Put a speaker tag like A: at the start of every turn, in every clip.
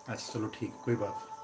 A: अच्छा चलो ठीक है, कोई बात नहीं।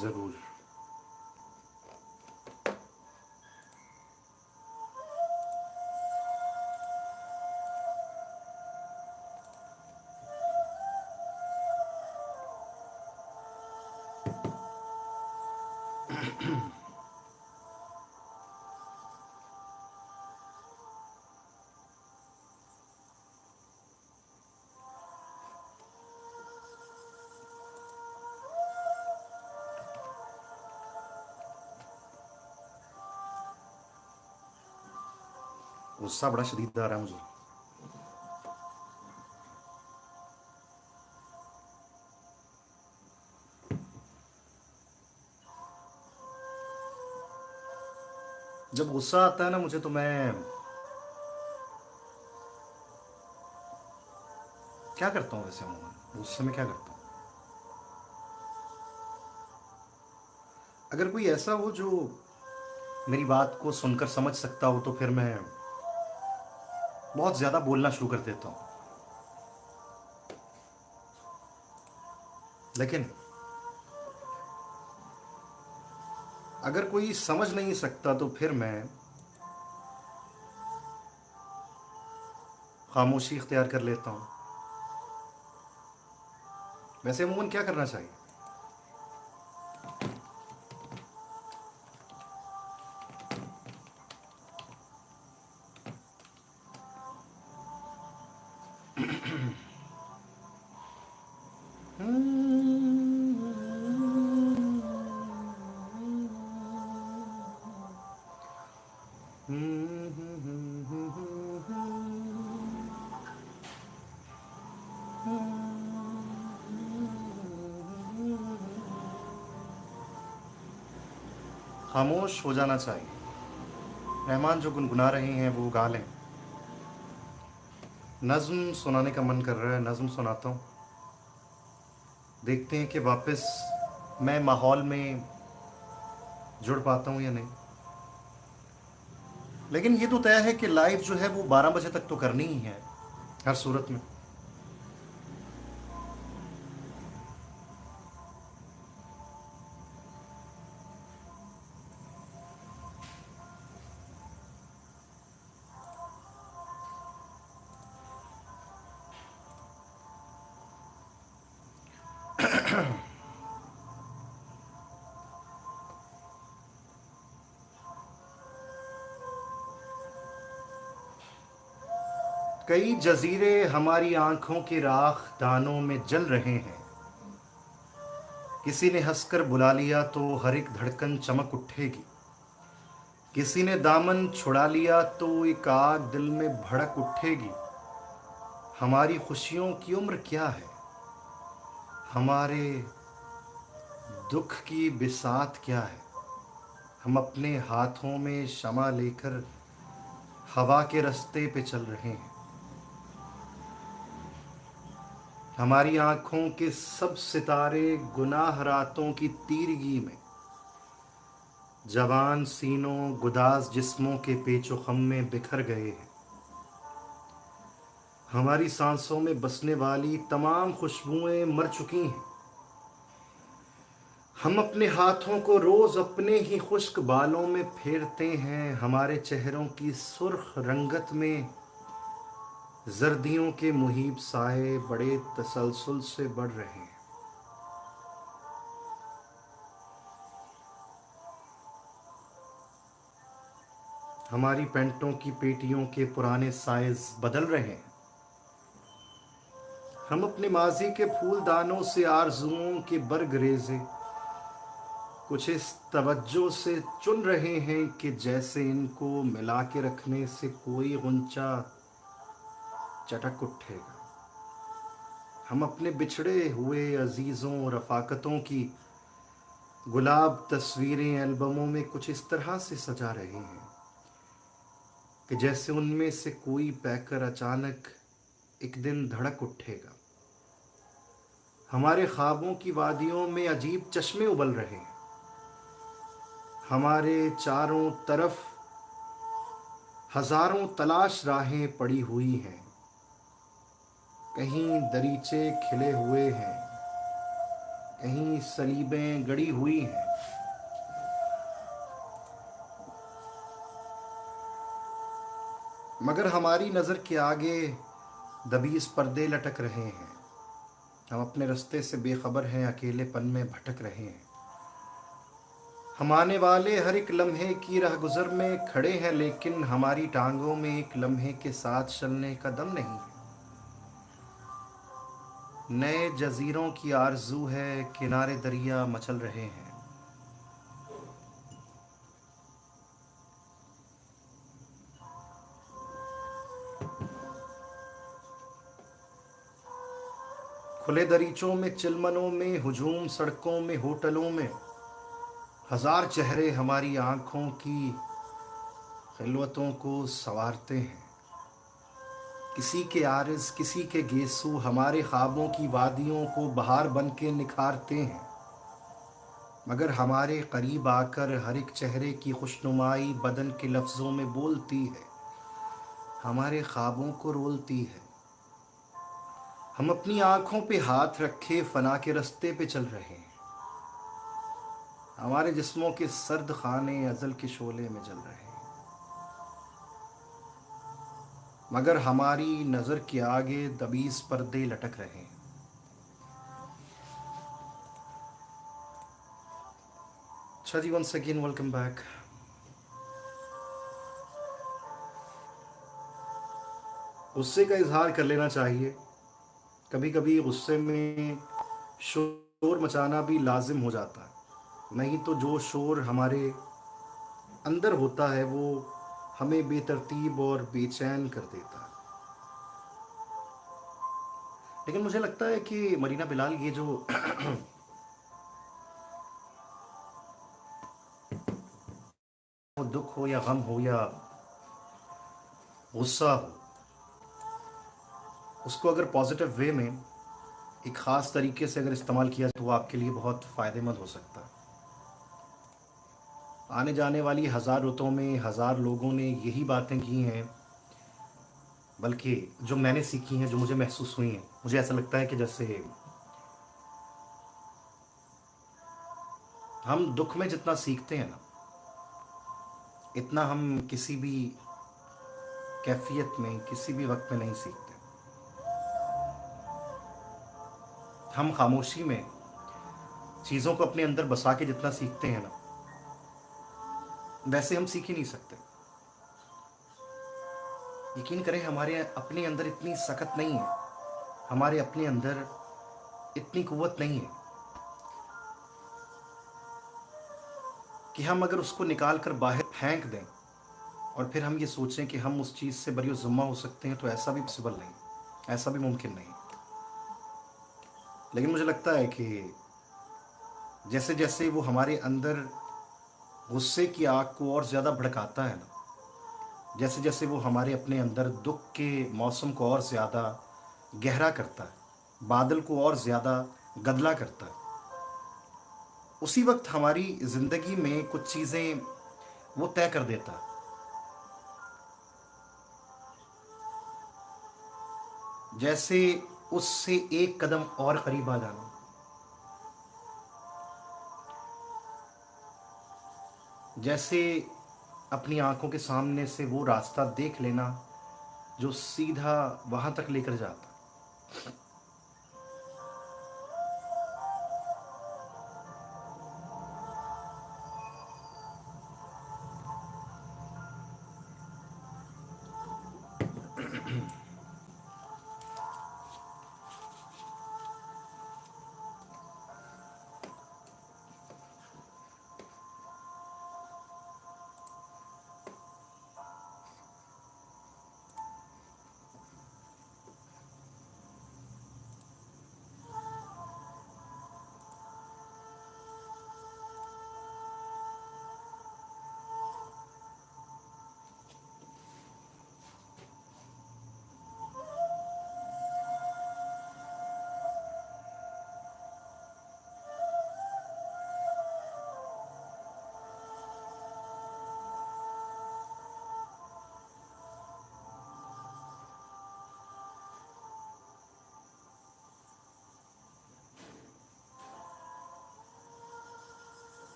A: जरूर। गुस्सा बड़ा शदीद आ रहा है मुझे। जब गुस्सा आता है ना मुझे, तो मैं क्या करता हूँ वैसे अमूमन गुस्से में क्या करता हूँ? अगर कोई ऐसा हो जो मेरी बात को सुनकर समझ सकता हो, तो फिर मैं बहुत ज्यादा बोलना शुरू कर देता हूँ। लेकिन अगर कोई समझ नहीं सकता, तो फिर मैं खामोशी इख्तियार कर लेता हूँ। वैसे अमूमन क्या करना चाहिए? खामोश हो जाना चाहिए। रहमान जो गुनगुना रहे हैं वो गा लें। नज्म सुनाने का मन कर रहा है, नज्म सुनाता हूँ। देखते हैं कि वापस मैं माहौल में जुड़ पाता हूँ या नहीं। लेकिन ये तो तय है कि लाइव जो है वो 12 बजे तक तो करनी ही है हर सूरत में। कई जजीरे हमारी आंखों की राख दानों में जल रहे हैं। किसी ने हंसकर बुला लिया तो हर एक धड़कन चमक उठेगी। किसी ने दामन छुड़ा लिया तो एक आग दिल में भड़क उठेगी। हमारी खुशियों की उम्र क्या है, हमारे दुख की बिसात क्या है। हम अपने हाथों में शमा लेकर हवा के रास्ते पे चल रहे हैं। हमारी आंखों के सब सितारे गुनाह रातों की तीरगी में, जवान सीनों गुदाज जिस्मों के पेचो खम में बिखर गए हैं। हमारी सांसों में बसने वाली तमाम खुशबुएं मर चुकी हैं। हम अपने हाथों को रोज अपने ही खुश्क बालों में फेरते हैं। हमारे चेहरों की सुर्ख रंगत में जर्दियों के मुहीब साए बड़े तसलसल से बढ़ रहे हैं। हमारी पैंटों की पेटियों के पुराने साइज बदल रहे हैं। हम अपने माजी के फूलदानों से आरजुओं के बर्ग रेजे कुछ इस तवज्जो से चुन रहे हैं कि जैसे इनको मिला के रखने से कोई गुंचा चटक उठेगा। हम अपने बिछड़े हुए अजीज़ों रफ़ाकतों की गुलाब तस्वीरें एल्बमों में कुछ इस तरह से सजा रहे हैं कि जैसे उनमें से कोई पैकर अचानक एक दिन धड़क उठेगा। हमारे ख्वाबों की वादियों में अजीब चश्मे उबल रहे हैं। हमारे चारों तरफ हजारों तलाश राहें पड़ी हुई हैं। कहीं दरीचे खिले हुए हैं, कहीं सलीबें गड़ी हुई हैं। मगर हमारी नज़र के आगे दबीस पर्दे लटक रहे हैं। हम अपने रास्ते से बेखबर हैं, अकेलेपन में भटक रहे हैं। हम आने वाले हर एक लम्हे की राहगुजर में खड़े हैं, लेकिन हमारी टांगों में एक लम्हे के साथ चलने का दम नहीं है। नए जजीरों की आरजू है, किनारे दरिया मचल रहे हैं। खुले दरीचों में, चिलमनों में, हुजूम सड़कों में, होटलों में हजार चेहरे हमारी आंखों की खिलवतों को संवारते हैं। किसी के आरिज़, किसी के गेसू हमारे ख्वाबों की वादियों को बहार बन के निखारते हैं। मगर हमारे करीब आकर हर एक चेहरे की खुशनुमाई बदन के लफ्ज़ों में बोलती है, हमारे ख्वाबों को रोलती है। हम अपनी आंखों पे हाथ रखे फना के रास्ते पे चल रहे हैं। हमारे जिस्मों के सर्द खाने अजल के शोले में जल रहे हैं। मगर हमारी नज़र के आगे दबीस पर्दे लटक रहे हैं। अच्छा जी, वंस अगेन वेलकम बैक। गुस्से का इजहार कर लेना चाहिए। कभी कभी गुस्से में शोर मचाना भी लाजिम हो जाता है। नहीं तो जो शोर हमारे अंदर होता है वो हमें बेतरतीब और बेचैन कर देता है। लेकिन मुझे लगता है कि मरीना बिलाल, ये जो वो दुख हो या गम हो या गुस्सा हो, उसको अगर पॉजिटिव वे में एक ख़ास तरीके से अगर इस्तेमाल किया तो वो आपके लिए बहुत फ़ायदेमंद हो सकता है। आने जाने वाली हज़ार रुतों में हज़ार लोगों ने यही बातें की हैं, बल्कि जो मैंने सीखी हैं, जो मुझे महसूस हुई हैं, मुझे ऐसा लगता है कि जैसे हम दुख में जितना सीखते हैं ना, इतना हम किसी भी कैफियत में, किसी भी वक्त में नहीं सीखते। हम खामोशी में चीज़ों को अपने अंदर बसा के जितना सीखते हैं ना, वैसे हम सीख ही नहीं सकते। यकीन करें, हमारे अपने अंदर इतनी सख्त नहीं है, हमारे अपने अंदर इतनी कुव्वत नहीं है कि हम अगर उसको निकाल कर बाहर फेंक दें और फिर हम ये सोचें कि हम उस चीज़ से बरी ज़िम्मा हो सकते हैं, तो ऐसा भी पॉसिबल नहीं, ऐसा भी मुमकिन नहीं। लेकिन मुझे लगता है कि जैसे जैसे वो हमारे अंदर गुस्से की आग को और ज़्यादा भड़काता है ना, जैसे जैसे वो हमारे अपने अंदर दुख के मौसम को और ज़्यादा गहरा करता है, बादल को और ज़्यादा गदला करता है, उसी वक्त हमारी ज़िंदगी में कुछ चीज़ें वो तय कर देता है। जैसे उससे एक कदम और करीब आ जाना, जैसे अपनी आंखों के सामने से वो रास्ता देख लेना जो सीधा वहां तक लेकर जाता।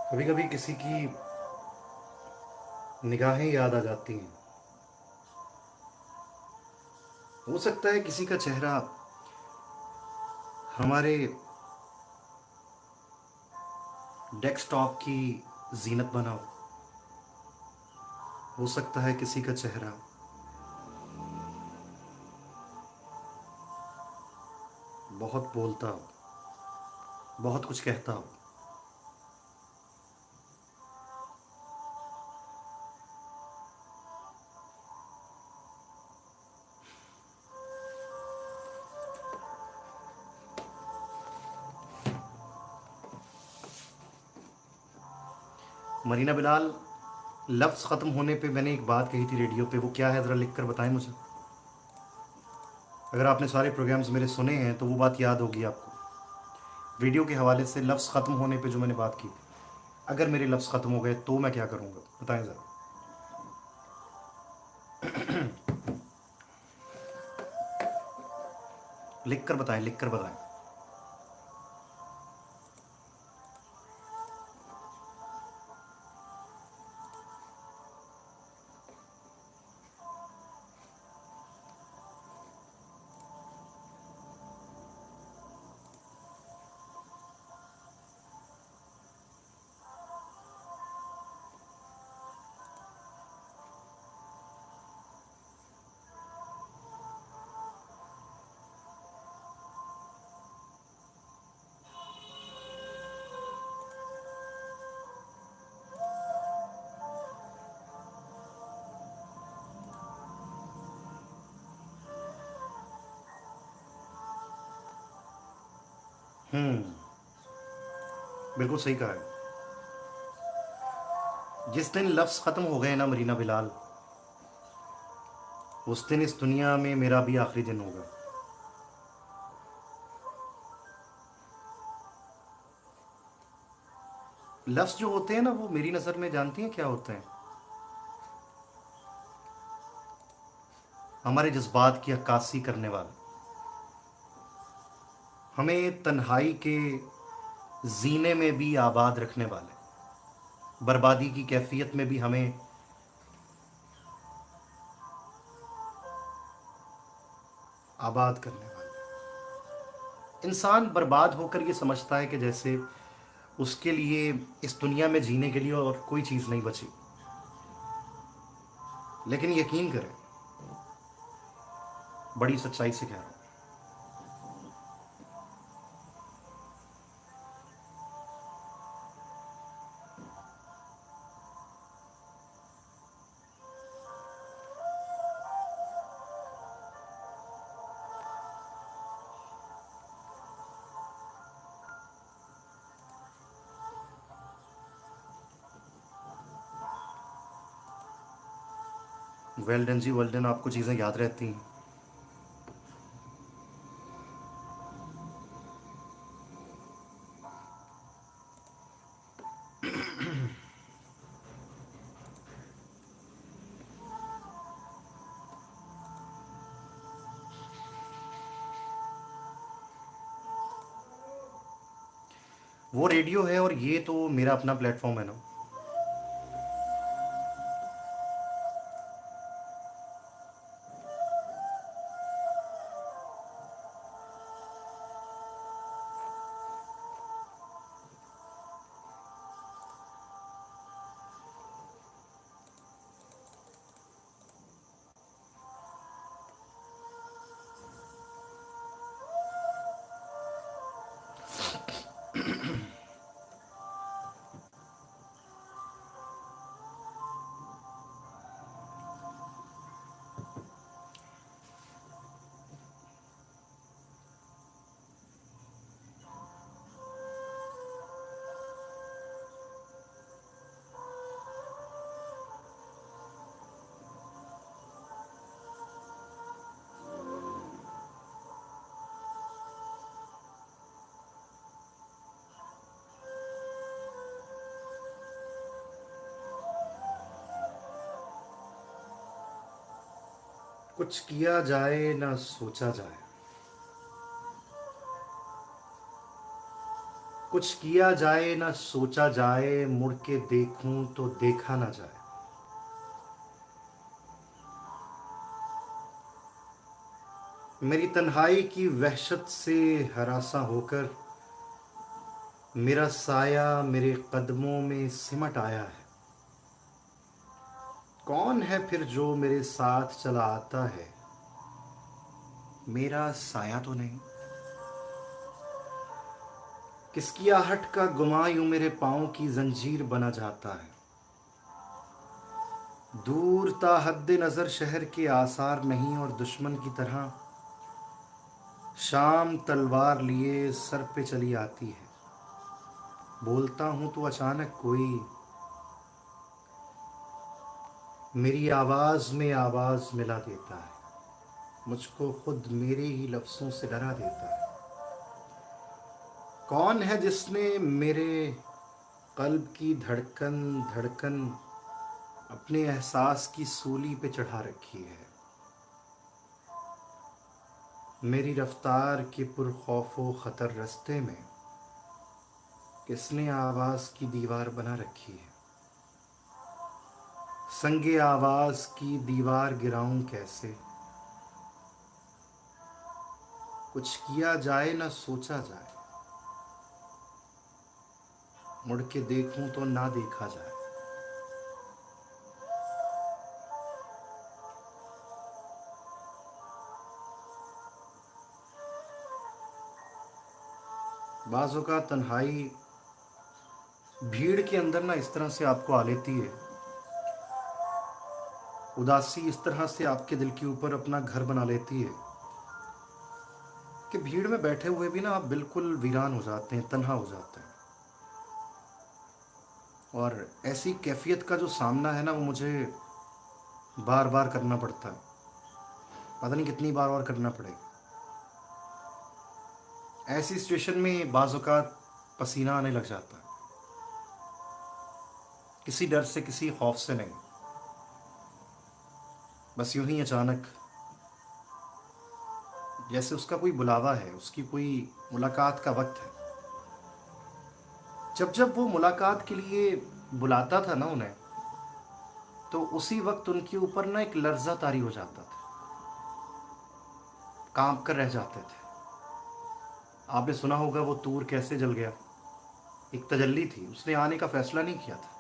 A: कभी कभी किसी की निगाहें याद आ जाती हैं, हो सकता है किसी का चेहरा हमारे डेस्कटॉप की जीनत बना हो सकता है किसी का चेहरा बहुत बोलता हो, बहुत कुछ कहता हो। मरीना बिलाल, लफ्ज़ ख़त्म होने पे मैंने एक बात कही थी रेडियो पे, वो क्या है ज़रा लिख कर बताएं मुझे। अगर आपने सारे प्रोग्राम्स मेरे सुने हैं तो वो बात याद होगी आपको। वीडियो के हवाले से लफ्ज़ ख़त्म होने पे जो मैंने बात की थी, अगर मेरे लफ्ज़ ख़त्म हो गए तो मैं क्या करूँगा, बताएं ज़रा। लिख कर बताएं, लिख कर बताएं। हम्म। बिल्कुल सही कहा है। जिस दिन लफ्ज खत्म हो गए ना मरीना बिलाल, उस दिन इस दुनिया में मेरा भी आखिरी दिन होगा। लफ्ज जो होते हैं ना, वो मेरी नज़र में जानती हैं क्या होते हैं? हमारे जज्बात की अक्कासी करने वाला, हमें तन्हाई के जीने में भी आबाद रखने वाले, बर्बादी की कैफियत में भी हमें आबाद करने वाले। इंसान बर्बाद होकर ये समझता है कि जैसे उसके लिए इस दुनिया में जीने के लिए और कोई चीज़ नहीं बची। लेकिन यकीन करें, बड़ी सच्चाई से कह रहा हूँ, वेल डन जी, वेल डन। आपको चीज़ें याद रहती हैं। वो रेडियो है और ये तो मेरा अपना प्लेटफॉर्म है ना। कुछ किया जाए ना सोचा जाए, कुछ किया जाए ना सोचा जाए, मुड़ के देखूं तो देखा ना जाए। मेरी तन्हाई की वहशत से हरासा होकर मेरा साया मेरे कदमों में सिमट आया है। कौन है फिर जो मेरे साथ चला आता है? मेरा साया तो नहीं। किसकी आहट का गुमां यूं मेरे पाँव की जंजीर बना जाता है। दूर ता हद्दे नजर शहर के आसार नहीं, और दुश्मन की तरह शाम तलवार लिए सर पे चली आती है। बोलता हूं तो अचानक कोई मेरी आवाज में आवाज मिला देता है, मुझको खुद मेरे ही लफ्जों से डरा देता है। कौन है जिसने मेरे कल्ब की धड़कन धड़कन अपने एहसास की सूली पे चढ़ा रखी है। मेरी रफ्तार के पुरखौफो खतर रास्ते में किसने आवाज की दीवार बना रखी है। संगे आवाज की दीवार गिराऊं कैसे? कुछ किया जाए ना सोचा जाए, मुड़ के देखूं तो ना देखा जाए। बाज़ों का तन्हाई भीड़ के अंदर ना इस तरह से आपको आ लेती है, उदासी इस तरह से आपके दिल के ऊपर अपना घर बना लेती है कि भीड़ में बैठे हुए भी ना आप बिल्कुल वीरान हो जाते हैं, तन्हा हो जाते हैं। और ऐसी कैफियत का जो सामना है ना, वो मुझे बार बार करना पड़ता है। पता नहीं कितनी बार और करना पड़ेगा। ऐसी सिचुएशन में बाज़ औक़ात पसीना आने लग जाता है, किसी डर से, किसी खौफ से नहीं, बस यूं ही अचानक जैसे उसका कोई बुलावा है, उसकी कोई मुलाकात का वक्त है। जब जब वो मुलाकात के लिए बुलाता था ना उन्हें, तो उसी वक्त उनके ऊपर ना एक लर्जा तारी हो जाता था, कांप कर रह जाते थे। आपने सुना होगा वो तूर कैसे जल गया। एक तजल्ली थी, उसने आने का फैसला नहीं किया था,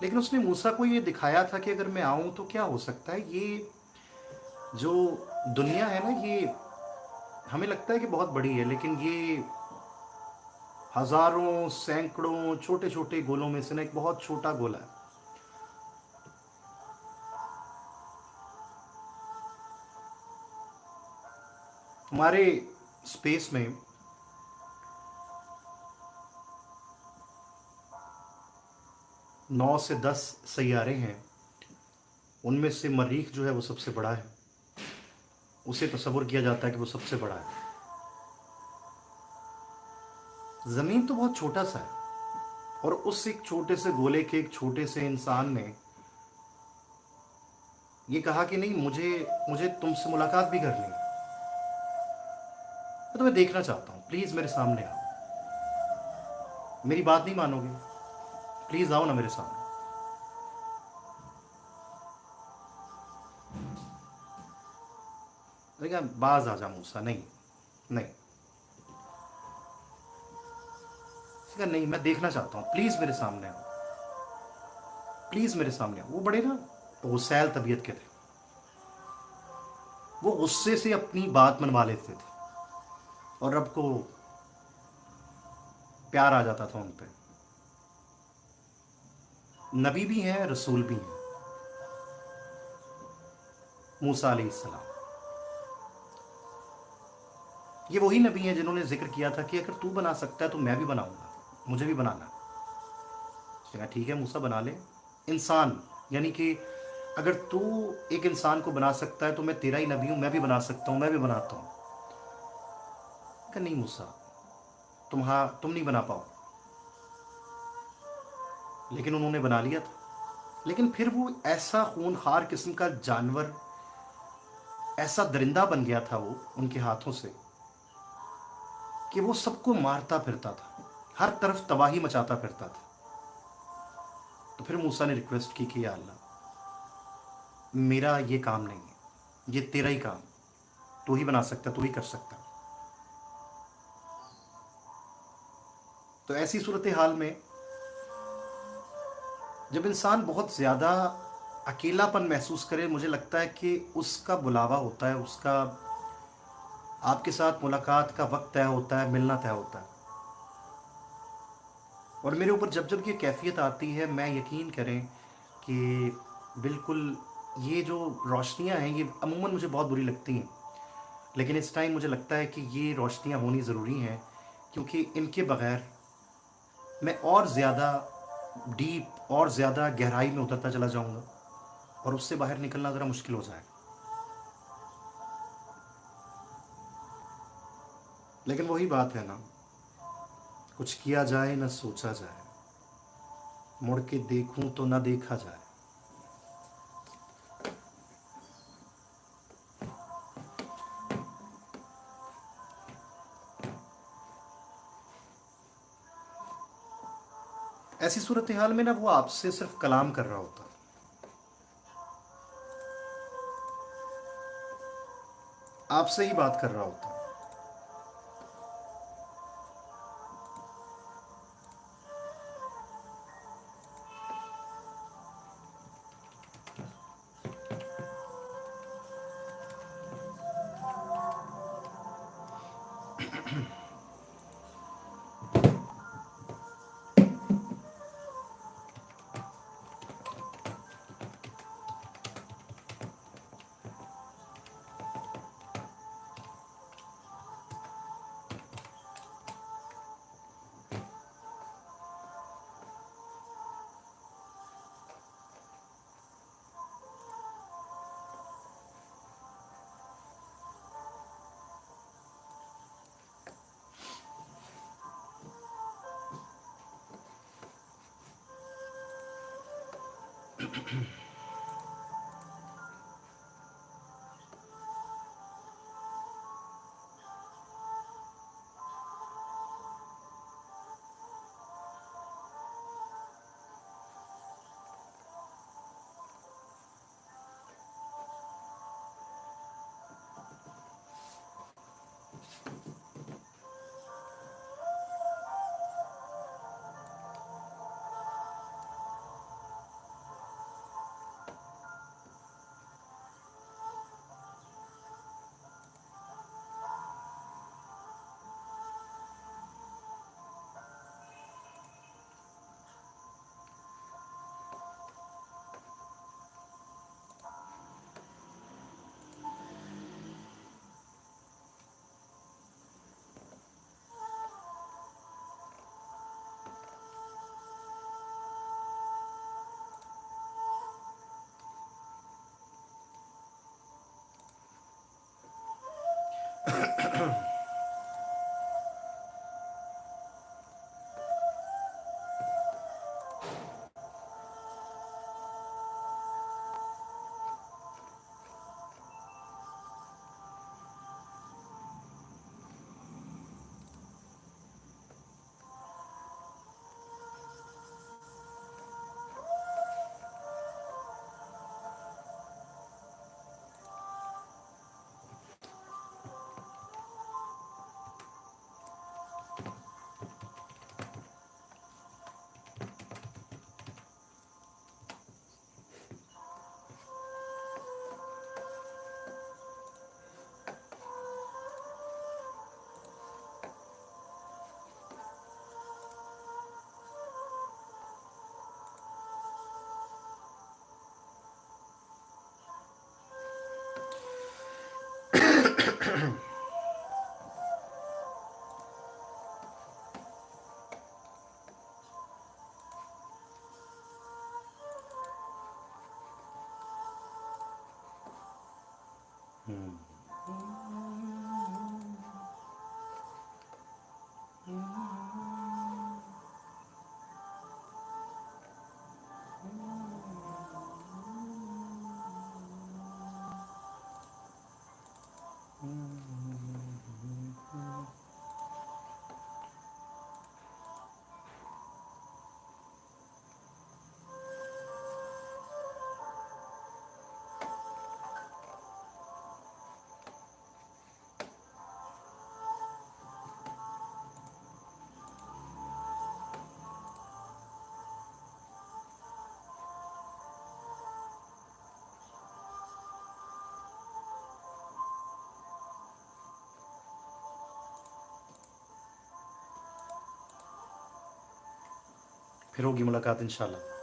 A: लेकिन उसने मूसा को ये दिखाया था कि अगर मैं आऊं तो क्या हो सकता है। ये जो दुनिया है ना, ये हमें लगता है कि बहुत बड़ी है, लेकिन ये हजारों सैकड़ों छोटे छोटे गोलों में से ना एक बहुत छोटा गोला है। हमारे स्पेस में 9 से 10 सैयारे हैं। उनमें से मरीख जो है वो सबसे बड़ा है, उसे तस्वुर किया जाता है कि वो सबसे बड़ा है। ज़मीन तो बहुत छोटा सा है, और उस एक छोटे से गोले के एक छोटे से इंसान ने ये कहा कि नहीं, मुझे मुझे तुमसे मुलाकात भी करनी है, मैं तुम्हें देखना चाहता हूँ, प्लीज़ मेरे सामने आओ। मेरी बात नहीं मानोगे, प्लीज़ आओ ना मेरे सामने। देखा, बाज आ जा मूसा। नहीं, नहीं। उसने कहा, नहीं, मैं देखना चाहता हूँ, प्लीज़ मेरे सामने आओ, प्लीज़ मेरे सामने आओ। वो बड़े ना गुस्सैल तबीयत के थे, वो गुस्से से अपनी बात मनवा लेते थे, और रब को प्यार आ जाता था उन पे। नबी भी हैं, रसूल भी हैं, मूसा अलैहिस्सलाम। ये वही नबी हैं जिन्होंने जिक्र किया था कि अगर तू बना सकता है तो मैं भी बनाऊंगा, मुझे भी बनाना। उसने कहा, ठीक है मूसा, बना ले। इंसान, यानी कि अगर तू एक इंसान को बना सकता है तो मैं तेरा ही नबी हूं, मैं भी बना सकता हूं, मैं भी बनाता हूं। कहा, नहीं मूसा, तुम नहीं बना पाओ। लेकिन उन्होंने बना लिया था। लेकिन फिर वो ऐसा खूनखार किस्म का जानवर, ऐसा दरिंदा बन गया था वो उनके हाथों से, कि वो सबको मारता फिरता था, हर तरफ तबाही मचाता फिरता था। तो फिर मूसा ने रिक्वेस्ट की कि या अल्लाह, मेरा ये काम नहीं है, ये तेरा ही काम, तू ही बना सकता, तू ही कर सकता। तो ऐसी सूरत हाल में जब इंसान बहुत ज़्यादा अकेलापन महसूस करे, मुझे लगता है कि उसका बुलावा होता है, उसका आपके साथ मुलाकात का वक्त तय होता है, मिलना तय होता है। और मेरे ऊपर जब जब ये कैफियत आती है, मैं यकीन करें कि बिल्कुल ये जो रोशनियाँ हैं, ये अमूमन मुझे बहुत बुरी लगती हैं, लेकिन इस टाइम मुझे लगता है कि ये रोशनियाँ होनी ज़रूरी हैं, क्योंकि इनके बग़ैर मैं और ज़्यादा डीप और ज़्यादा गहराई में उतरता चला जाऊँगा, और उससे बाहर निकलना ज़रा मुश्किल हो जाएगा। लेकिन वही बात है ना, कुछ किया जाए न सोचा जाए, मुड़ के देखूं तो न देखा जाए। ऐसी सूरत हाल में ना वो आपसे सिर्फ कलाम कर रहा होता, आपसे ही बात कर रहा होता। फिर होगी मुलाकात इंशाल्लाह।